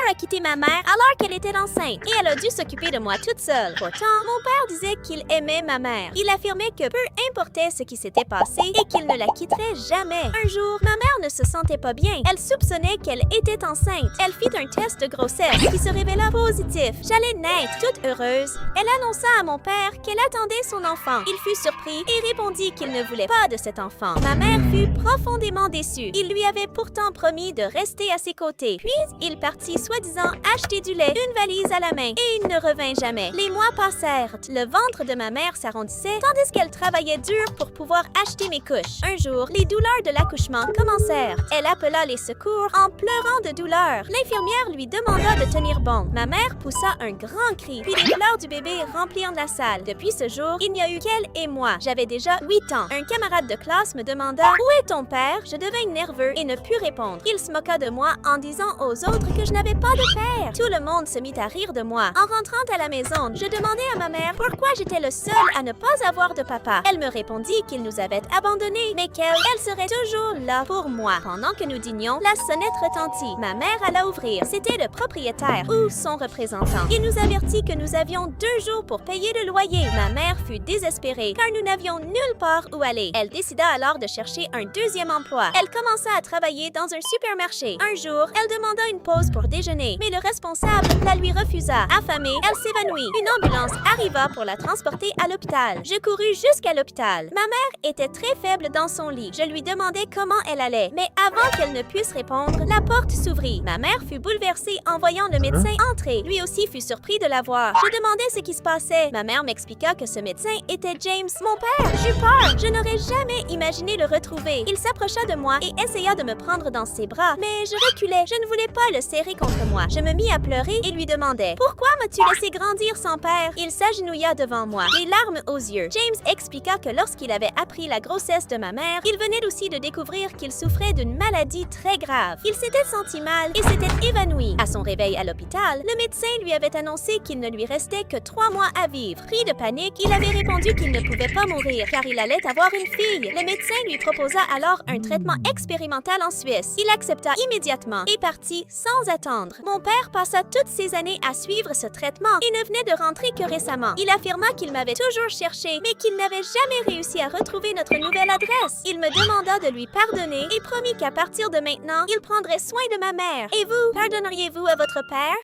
a quitté ma mère alors qu'elle était enceinte et elle a dû s'occuper de moi toute seule. Pourtant, mon père disait qu'il aimait ma mère. Il affirmait que peu importait ce qui s'était passé et qu'il ne la quitterait jamais. Un jour, ma mère ne se sentait pas bien. Elle soupçonnait qu'elle était enceinte. Elle fit un test de grossesse qui se révéla positif. J'allais naître toute heureuse. Elle annonça à mon père qu'elle attendait son enfant. Il fut surpris et répondit qu'il ne voulait pas de cet enfant. Ma mère fut profondément déçue. Il lui avait pourtant promis de rester à ses côtés. Puis, il partit soi-disant acheter du lait, une valise à la main, et il ne revint jamais. Les mois passèrent. Le ventre de ma mère s'arrondissait, tandis qu'elle travaillait dur pour pouvoir acheter mes couches. Un jour, les douleurs de l'accouchement commencèrent. Elle appela les secours en pleurant de douleur. L'infirmière lui demanda de tenir bon. Ma mère poussa un grand cri, puis les pleurs du bébé remplirent la salle. Depuis ce jour, il n'y a eu qu'elle et moi. J'avais déjà 8 ans. Un camarade de classe me demanda « Où est ton père? » Je devins nerveux et ne pus répondre. Il se moqua de moi en disant aux autres que je n'avais pas de père. Tout le monde se mit à rire de moi. En rentrant à la maison, je demandai à ma mère pourquoi j'étais le seul à ne pas avoir de papa. Elle me répondit qu'il nous avait abandonnés, mais qu'elle serait toujours là pour moi. Pendant que nous dînions, la sonnette retentit. Ma mère alla ouvrir. C'était le propriétaire ou son représentant. Il nous avertit que nous avions 2 jours pour payer le loyer. Ma mère fut désespérée car nous n'avions nulle part où aller. Elle décida alors de chercher un deuxième emploi. Elle commença à travailler dans un supermarché. Un jour, elle demanda une pause pour déjeuner, mais le responsable la lui refusa. Affamée, elle s'évanouit. Une ambulance arriva pour la transporter à l'hôpital. Je courus jusqu'à l'hôpital. Ma mère était très faible dans son lit. Je lui demandai comment elle allait, mais avant qu'elle ne puisse répondre, la porte s'ouvrit. Ma mère fut bouleversée en voyant le médecin entrer. Lui aussi fut surpris de la voir. Je demandai ce qui se passait. Ma mère m'expliqua que ce médecin était James, mon père. J'eus peur. Je n'aurais jamais imaginé le retrouver. Il s'approcha de moi et essaya de me prendre dans ses bras, mais je reculais. Je ne voulais pas le serrer contre moi. Je me mis à pleurer et lui demandai « Pourquoi m'as-tu laissé grandir sans père? » Il s'agenouilla devant moi, les larmes aux yeux. James expliqua que lorsqu'il avait appris la grossesse de ma mère, il venait aussi de découvrir qu'il souffrait d'une maladie très grave. Il s'était senti mal et s'était évanoui. À son réveil à l'hôpital, le médecin lui avait annoncé qu'il ne lui restait que 3 mois à vivre. Pris de panique, il avait répondu qu'il ne pouvait pas mourir car il allait avoir une fille. Le médecin lui proposa alors un traitement expérimental en Suisse. Il accepta immédiatement et partit sans attendre. Mon père passa toutes ces années à suivre ce traitement et ne venait de rentrer que récemment. Il affirma qu'il m'avait toujours cherché, mais qu'il n'avait jamais réussi à retrouver notre nouvelle adresse. Il me demanda de lui pardonner et promit qu'à partir de maintenant, il prendrait soin de ma mère. Et vous, pardonneriez-vous à votre père?